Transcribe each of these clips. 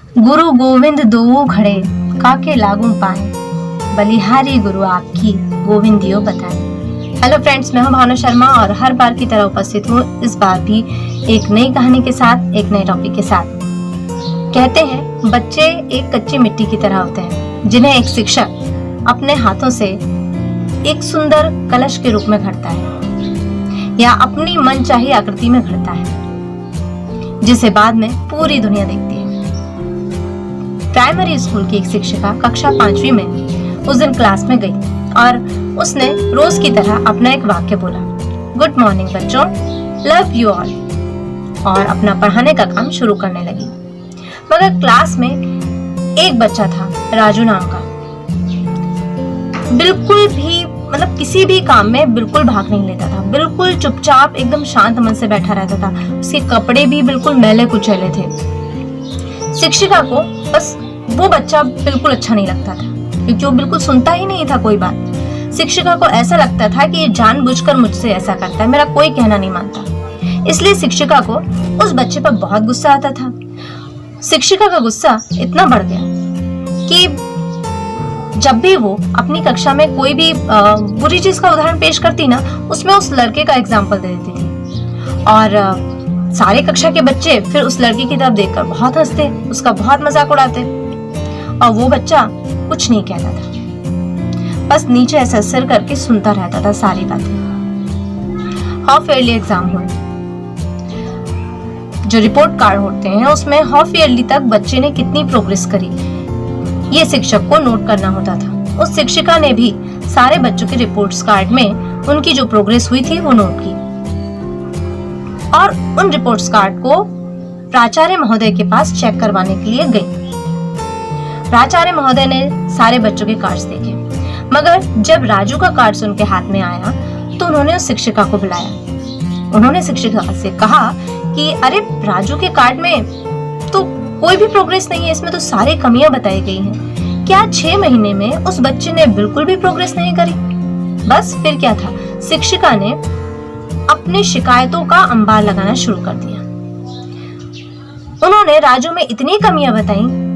गुरु गोविंद दोऊ खड़े, काके लागू पाए, बलिहारी गुरु आपकी, गोविंद दियो बताए। हेलो फ्रेंड्स, मैं हूं भानु शर्मा और हर बार की तरह उपस्थित हूं इस बार भी एक नई कहानी के साथ, एक नए टॉपिक के साथ। कहते हैं बच्चे एक कच्ची मिट्टी की तरह होते हैं जिन्हें एक शिक्षक अपने हाथों से एक सुंदर कलश के रूप में घड़ता है या अपनी मनचाही आकृति में घड़ता है, जिसे बाद में पूरी दुनिया देखती है। प्राइमरी स्कूल की एक शिक्षिका कक्षा 5वीं में उस दिन क्लास में गई और उसने रोज की तरह अपना एक वाक्य बोला, गुड मॉर्निंग बच्चों, लव यू ऑल, और अपना पढ़ाने का काम शुरू करने लगी। मगर क्लास में एक बच्चा था, राजू नाम का, बिल्कुल भी किसी भी काम में बिल्कुल भाग नहीं लेता था, बिल्कुल चुपचाप एकदम शांत मन से बैठा रहता था। उसके कपड़े भी बिल्कुल मैले कुचैले थे। शिक्षिका को बस वो बच्चा बिल्कुल अच्छा नहीं लगता था, क्योंकि वो बिल्कुल सुनता ही नहीं था कोई बात। शिक्षिका को ऐसा लगता था कि ये जानबूझकर मुझसे ऐसा करता है, मेरा कोई कहना नहीं मानता। इसलिए शिक्षिका को उस बच्चे पर बहुत गुस्सा आता था। शिक्षिका का गुस्सा इतना बढ़ गया कि जब भी वो अपनी कक्षा में कोई भी बुरी चीज का उदाहरण पेश करती ना, उसमें उस लड़के का एग्जाम्पल दे देती थी और सारे कक्षा के बच्चे फिर उस लड़की की तरफ देखकर बहुत हंसते, उसका बहुत मजाक उड़ाते और वो बच्चा कुछ नहीं कहता था, बस नीचे ऐसा सिर करके सुनता रहता था सारी बातें। हाफ ईयरली एग्जाम हुए। जो रिपोर्ट कार्ड होते हैं उसमें हाफ ईयरली तक बच्चे ने कितनी प्रोग्रेस करी, ये शिक्षक को नोट करना होता था। उस शिक्षिका ने भी सारे बच्चों के रिपोर्ट्स कार्ड में उनकी जो प्रोग्रेस हुई थी वो नोट की और उन रिपोर्ट्स कार्ड को प्राचार्य महोदय के पास चेक करवाने के लिए गई। प्राचार्य महोदय ने सारे बच्चों के कार्ड्स देखे, मगर जब राजू का कार्ड उनके हाथ में आया तो उन्होंने उस शिक्षिका को बुलाया। उन्होंने शिक्षिका से कहा कि अरे, राजू के कार्ड में तो कोई भी प्रोग्रेस नहीं है, इसमें तो सारी कमियां बताई गई हैं। क्या 6 महीने में उस बच्चे ने बिल्कुल भी प्रोग्रेस नहीं करी? बस फिर क्या था, शिक्षिका ने अपनी शिकायतों का अंबार लगाना शुरू कर दिया। उन्होंने राजू में इतनी कमियां बताई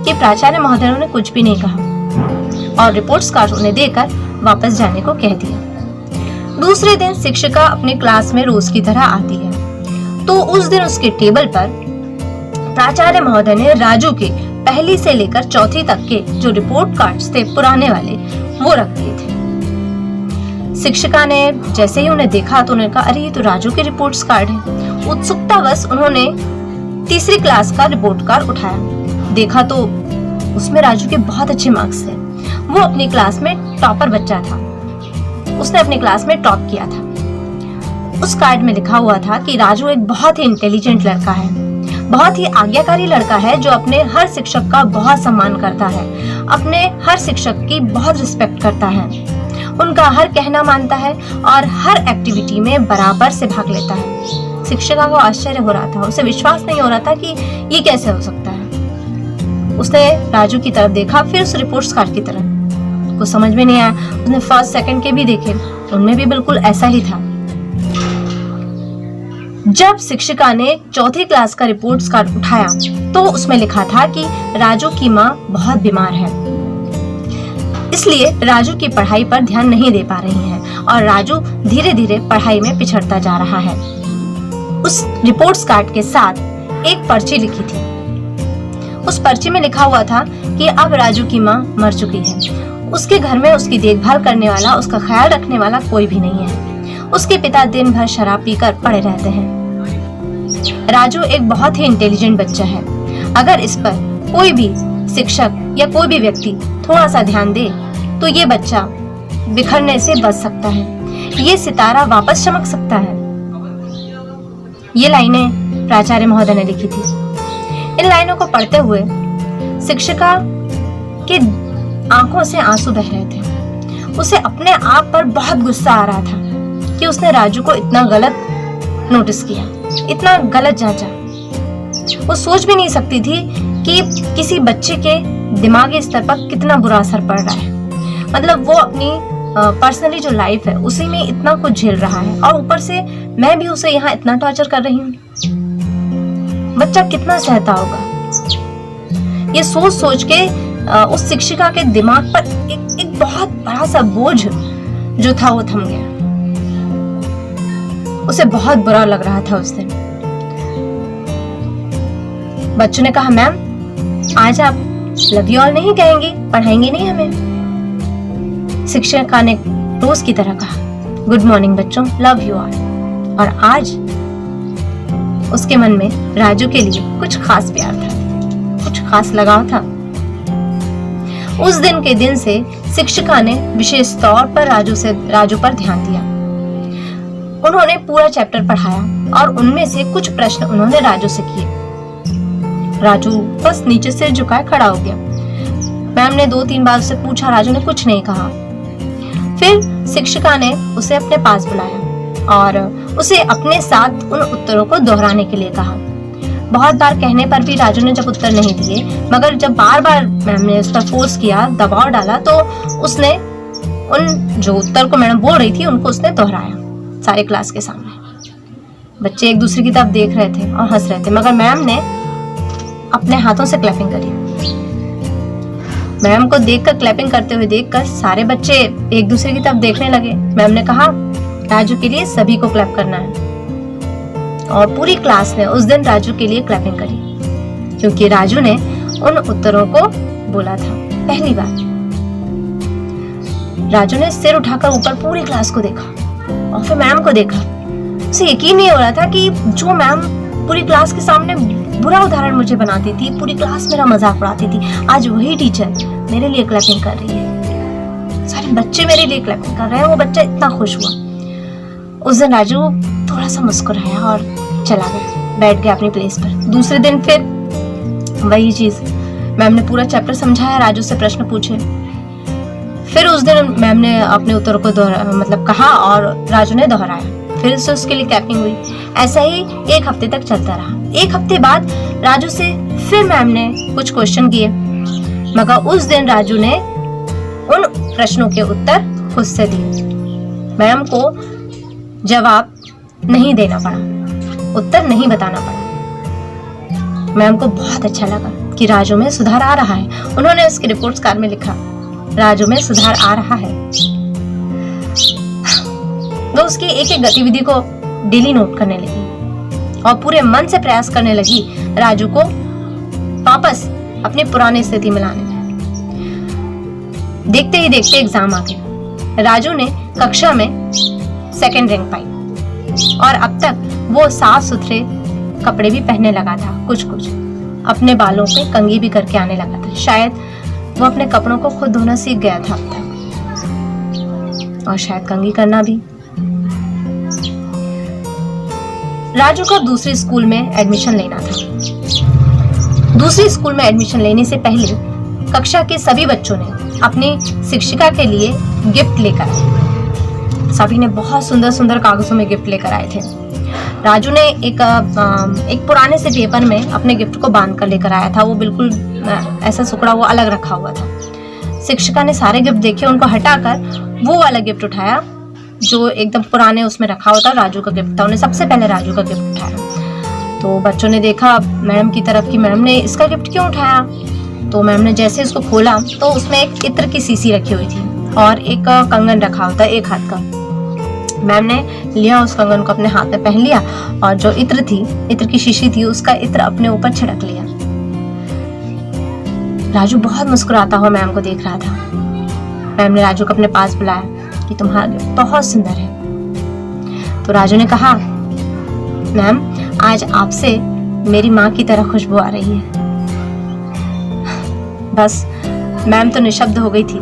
कि प्राचार्य महोदय ने कुछ भी नहीं कहा और रिपोर्ट्स कार्ड उन्हें देकर वापस जाने को कह दिया। दूसरे दिन शिक्षिका अपनी क्लास में रोज की तरह आती है, तो उस दिन उसके टेबल पर प्राचार्य महोदय ने राजू के पहली से लेकर चौथी तक के जो रिपोर्ट कार्ड्स थे पुराने वाले, वो रख दिए थे। शिक्षिका ने जैसे ही उन्हें देखा तो उन्होंने कहा, अरे ये तो राजू के रिपोर्ट्स कार्ड हैं। उत्सुकतावश उन्होंने तीसरी क्लास का रिपोर्ट कार्ड उठाया, देखा तो उसमें राजू के बहुत अच्छे मार्क्स थे। वो अपनी क्लास में टॉपर बच्चा था, उसने अपनी क्लास में टॉप किया था। उस कार्ड में लिखा हुआ था कि राजू एक बहुत ही इंटेलिजेंट लड़का है, बहुत ही आज्ञाकारी लड़का है, जो अपने हर शिक्षक का बहुत सम्मान करता है, अपने हर शिक्षक की बहुत रिस्पेक्ट करता है, उनका हर कहना मानता है और हर एक्टिविटी में बराबर से भाग लेता है। शिक्षिका को आश्चर्य हो रहा था, उसे विश्वास नहीं हो रहा था कि ये कैसे हो सकता है। उसने राजू की तरफ देखा, फिर उस रिपोर्ट्स कार्ड की तरफ, कुछ समझ में नहीं आया। उसने फर्स्ट सेकंड के भी देखे, उनमें भी बिल्कुल ऐसा ही था। जब शिक्षिका ने चौथी क्लास का रिपोर्ट्स कार्ड उठाया तो उसमें लिखा था कि राजू की माँ बहुत बीमार है, इसलिए राजू की पढ़ाई पर ध्यान नहीं दे पा रही है और राजू धीरे धीरे पढ़ाई में पिछड़ता जा रहा है। उस रिपोर्ट्स कार्ड के साथ एक पर्ची लिखी थी। उस पर्ची में लिखा हुआ था कि अब राजू की माँ मर चुकी है, उसके घर में उसकी देखभाल करने वाला, उसका ख्याल रखने वाला कोई भी नहीं है। उसके पिता दिन भर शराब पीकर पड़े रहते हैं। राजू एक बहुत ही इंटेलिजेंट बच्चा है, अगर इस पर कोई भी शिक्षक या कोई भी व्यक्ति थोड़ा सा ध्यान दे तो ये बच्चा बिखरने से बच सकता है, ये सितारा वापस चमक सकता है। ये लाइनें प्राचार्य महोदय ने लिखी थी। इन लाइनों को पढ़ते हुए शिक्षिका के आंखों से आंसू बह रहे थे। उसे अपने आप पर बहुत गुस्सा आ रहा था कि उसने राजू को इतना गलत नोटिस किया, इतना गलत जांचा। वो सोच भी नहीं सकती थी कि किसी बच्चे के दिमागी स्तर पर कितना बुरा असर पड़ रहा है। वो अपनी पर्सनली जो लाइफ है उसी में इतना कुछ झेल रहा है और ऊपर से मैं भी उसे यहाँ इतना टॉर्चर कर रही हूँ। बच्चा कितना सहता होगा। ये सोच सोच के उस शिक्षिका के दिमाग पर एक बहुत बड़ा सा बोझ जो था वो थम गया। उसे बहुत बुरा लग रहा था उस दिन। बच्चों ने कहा, मैम आज आप लव यू ऑल नहीं कहेंगी, पढ़ाएंगी नहीं हमें? शिक्षिका ने रोज की तरह कहा, गुड मॉर्निंग बच्चों, लव यू ऑल। और आज उसके मन में राजू के लिए कुछ खास प्यार था, कुछ खास लगाव था। उस दिन के दिन से शिक्षिका ने विशेष तौर पर राजू पर ध्यान दिया। उन्होंने पूरा चैप्टर पढ़ाया और उनमें से कुछ प्रश्न उन्होंने राजू से किए। राजू बस नीचे से झुकाए खड़ा हो गया। मैम ने 2-3 बार उससे पूछा, राजू ने कुछ नहीं कहा। फिर शिक्षिका ने उसे अपने पास बुलाया और उसे अपने साथ उन उत्तरों को दोहराने के लिए कहा। बहुत बार कहने पर भी राजू ने जब उत्तर नहीं दिए, मगर जब बार बार मैम ने उस पर फोर्स किया, दबाव डाला, तो उसने उन जो उत्तर को मैडम बोल रही थी उनको उसने दोहराया सारे क्लास के सामने। बच्चे एक दूसरे की तरफ देख रहे थे और हंस रहे थे, मगर मैम ने अपने हाथों से क्लैपिंग करी। मैम को देखकर, क्लैपिंग करते हुए देखकर सारे बच्चे एक दूसरे की तरफ देखने लगे। मैम ने कहा, राजू के लिए सभी को क्लैप करना है। और पूरी क्लास ने उस दिन राजू के लिए क्लैपिंग करी, क्योंकि राजू ने उन उत्तरों को बोला था पहली बार। राजू ने सिर उठाकर ऊपर पूरी क्लास को देखा और फिर मैम को देखा। उसे यकीन नहीं हो रहा था कि जो मैम पूरी क्लास के सामने बुरा उदाहरण मुझे बनाती थी, पूरी क्लास मेरा मजाक उड़ाती थी, आज वही टीचर मेरे लिए क्लैपिंग कर रही है। सारे बच्चे मेरे लिए क्लैपिंग कर रहे हैं। वो बच्चा इतना खुश हुआ। उस दिन राजू थोड़ा सा मुस्कुराया और चला गया, बैठ गया अपनी प्लेस पर। दूसरे दिन फिर वही चीज, मैम ने पूरा चैप्टर समझाया, राजू से प्रश्न पूछे। फिर उस दिन मैम ने अपने उत्तर को कहा और राजू ने दोहराया। फिर से उसके लिए क्लैपिंग हुई। ऐसा ही 1 हफ्ते तक चलता रहा। 1 हफ्ते बाद राजू से फिर मैम ने कुछ क्वेश्चन किए, मगर उस दिन राजू ने उन प्रश्नों के उत्तर खुद से दिए। मैम को जवाब नहीं देना पड़ा, उत्तर नहीं बताना पड़ा। मैम को बहुत अच्छा लगा कि राजू में सुधार आ रहा है। उन्होंने उसके रिपोर्ट्स कार्ड में लिखा, राजू में सुधार आ रहा है। वो उसकी एक एक गतिविधि को डेली नोट करने लगी और पूरे मन से प्रयास करने लगी राजू को वापस अपनी पुरानी स्थिति में लाने में। देखते ही देखते एग्जाम आ गया। राजू ने कक्षा में 2nd रैंक पाई और अब तक वो साफ सुथरे कपड़े भी पहनने लगा था। कुछ अपने बालों पे कंघी भी करके आने लगा था। शायद वो अपने कपड़ों को खुद धोना सीख गया था अब तक, और शायद कंघी करना भी। राजू को दूसरे स्कूल में एडमिशन लेना था। दूसरे स्कूल में एडमिशन लेने से पहले कक्षा के सभी बच्चों ने अपनी शिक्षिका के लिए गिफ्ट लेकर आए। सभी ने बहुत सुंदर सुंदर कागजों में गिफ्ट लेकर आए थे। राजू ने एक पुराने से पेपर में अपने गिफ्ट को बांध कर लेकर आया था। वो बिल्कुल ऐसा सुकड़ा हुआ अलग रखा हुआ था। शिक्षिका ने सारे गिफ्ट देखे, उनको हटाकर वो वाला गिफ्ट उठाया जो एकदम पुराने उसमें रखा हुआ था। राजू का गिफ्ट था। उन्हें सबसे पहले राजू का गिफ्ट उठाया। तो बच्चों ने देखा मैडम की तरफ कि मैडम ने इसका गिफ्ट क्यों उठाया। तो मैम ने जैसे इसको खोला तो उसमें एक इत्र की शीशी रखी हुई थी और एक कंगन रखा होता है 1 हाथ का। मैम ने लिया, उस कंगन को अपने हाथ में पहन लिया और जो इत्र की शीशी थी उसका इत्र अपने ऊपर छिड़क लिया। राजू बहुत मुस्कुराता हुआ मैम को देख रहा था। मैम ने राजू को अपने पास बुलाया कि तुम्हारा गिफ्ट बहुत सुंदर है। तो राजू ने कहा, मैम आज आपसे मेरी माँ की तरह खुशबू आ रही है। बस मैम तो निशब्द हो गई थी,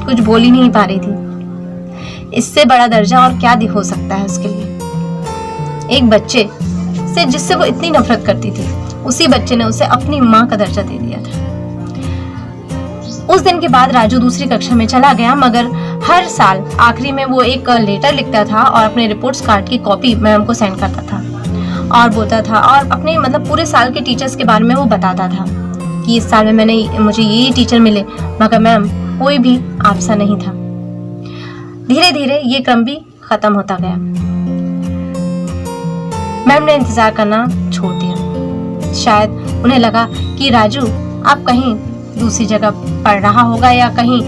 कुछ बोल ही नहीं पा रही थी। इससे बड़ा दर्जा और क्या हो सकता है उसके लिए। एक बच्चे से जिससे वो इतनी नफरत करती थी, उसी बच्चे ने उसे अपनी माँ का दर्जा दे दिया था। उस दिन के बाद राजू दूसरी कक्षा में चला गया, मगर हर साल आखिरी में वो एक लेटर लिखता था और अपने रिपोर्ट्स कार्ड की कॉपी मैम को सेंड करता था और बोलता था, और अपने पूरे साल के टीचर्स के बारे में वो बताता था कि इस साल में मुझे ये टीचर मिले, मगर मैम कोई भी आपसा नहीं था। धीरे धीरे ये क्रम भी खत्म होता गया। मैम ने इंतजार करना छोड़ दिया। शायद उन्हें लगा कि राजू आप कहीं दूसरी जगह पढ़ रहा होगा या कहीं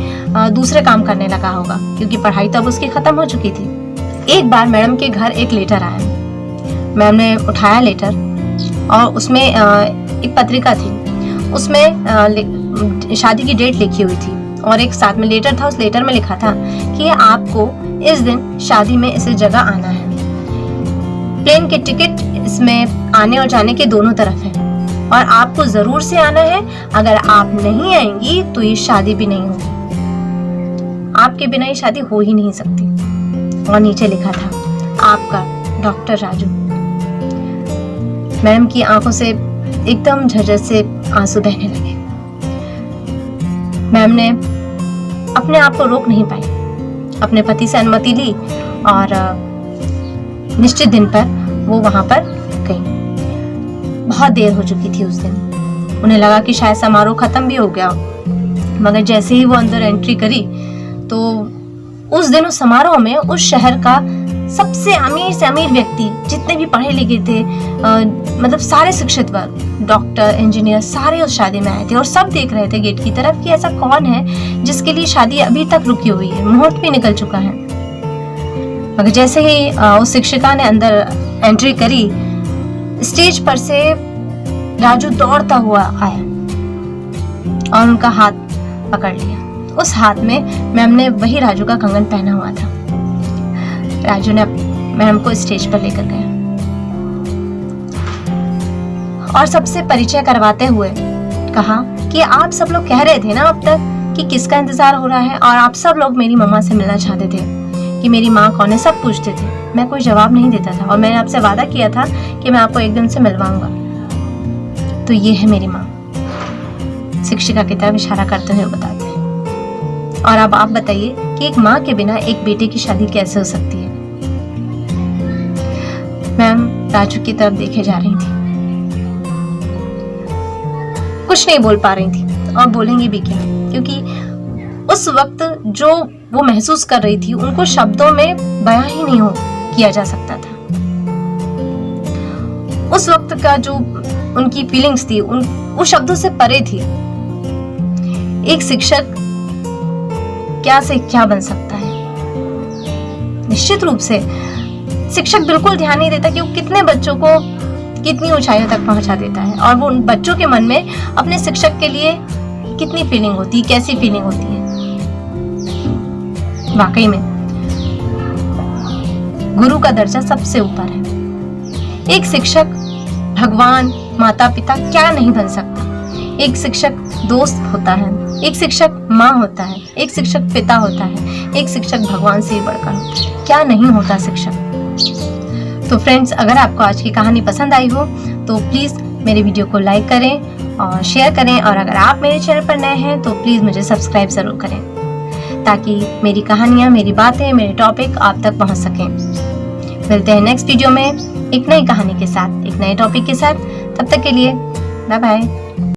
दूसरे काम करने लगा होगा, क्योंकि पढ़ाई तो अब उसकी खत्म हो चुकी थी। एक बार मैडम के घर एक लेटर आया। मैम ने उठाया लेटर और उसमें एक पत्रिका थी, उसमें शादी की डेट लिखी हुई थी और एक साथ में लेटर था। उस लेटर में लिखा था कि आपको इस दिन शादी में इस जगह आना है। प्लेन के टिकट इसमें आने और जाने के दोनों तरफ है और आपको जरूर से आना है। अगर आप नहीं आएंगी तो ये शादी भी नहीं होगी, आपके बिना ये शादी हो ही नहीं सकती। और नीचे लिखा था, आपका डॉक्टर राजू। मैडम की आंखों से एकदम झरझर से आंसू बहने लगे। मैम ने अपने आप को रोक नहीं पाई, अपने पति से अनुमति ली और निश्चित दिन पर वो वहां पर गई। बहुत देर हो चुकी थी उस दिन। उन्हें लगा कि शायद समारोह खत्म भी हो गया, मगर जैसे ही वो अंदर एंट्री करी तो उस दिन उस समारोह में उस शहर का सबसे अमीर से अमीर व्यक्ति, जितने भी पढ़े लिखे थे, मतलब सारे शिक्षित वर्ग, डॉक्टर, इंजीनियर, सारे उस शादी में आए थे और सब देख रहे थे गेट की तरफ कि ऐसा कौन है जिसके लिए शादी अभी तक रुकी हुई है, मुहूर्त भी निकल चुका है। मगर जैसे ही उस शिक्षिका ने अंदर एंट्री करी, स्टेज पर से राजू दौड़ता हुआ आया और उनका हाथ पकड़ लिया। उस हाथ में मैम ने वही राजू का कंगन पहना हुआ था। राजू ने मैम को स्टेज पर लेकर गया और सबसे परिचय करवाते हुए कहा कि आप सब लोग कह रहे थे ना अब तक कि किसका इंतजार हो रहा है, और आप सब लोग मेरी मम्मा से मिलना चाहते थे कि मेरी माँ कौन है, सब पूछते थे। मैं कोई जवाब नहीं देता था और मैंने आपसे वादा किया था कि मैं आपको एक दिन से मिलवाऊंगा। तो ये है मेरी माँ, शिक्षिका की तरफ इशारा करते हुए बताते हैं। और अब आप बताइए कि एक माँ के बिना एक बेटे की शादी कैसे हो सकती है। मैम राजू की तरफ देखे जा रही थी, कुछ नहीं बोल पा रही थी और बोलेंगी भी क्या, क्योंकि उस वक्त जो वो महसूस कर रही थी उनको शब्दों में बयां ही नहीं किया जा सकता था। उस वक्त का जो उनकी फीलिंग्स थी वो शब्दों से परे थी। एक शिक्षक क्या से क्या बन सकता है। निश्चित रूप से शिक्षक बिल्कुल ध्यान नहीं देता कि वो कितने बच्चों को कितनी ऊंचाइयों तक पहुंचा देता है और वो उन बच्चों के मन में अपने शिक्षक के लिए कितनी फीलिंग होती है, कैसी फीलिंग होती है। वाकई में गुरु का दर्जा सबसे ऊपर है। एक शिक्षक भगवान, माता पिता क्या नहीं बन सकता। एक शिक्षक दोस्त होता है, एक शिक्षक माँ होता है, एक शिक्षक पिता होता है, एक शिक्षक भगवान से भी बढ़कर होता है। क्या नहीं होता शिक्षक। तो फ्रेंड्स, अगर आपको आज की कहानी पसंद आई हो तो प्लीज मेरे वीडियो को लाइक करें और शेयर करें, और अगर आप मेरे चैनल पर नए हैं तो प्लीज मुझे सब्सक्राइब जरूर करें, ताकि मेरी कहानियाँ, मेरी बातें, मेरे टॉपिक आप तक पहुँच सकें। मिलते हैं नेक्स्ट वीडियो में एक नई कहानी के साथ, एक नए टॉपिक के साथ। तब तक के लिए बाय बाय।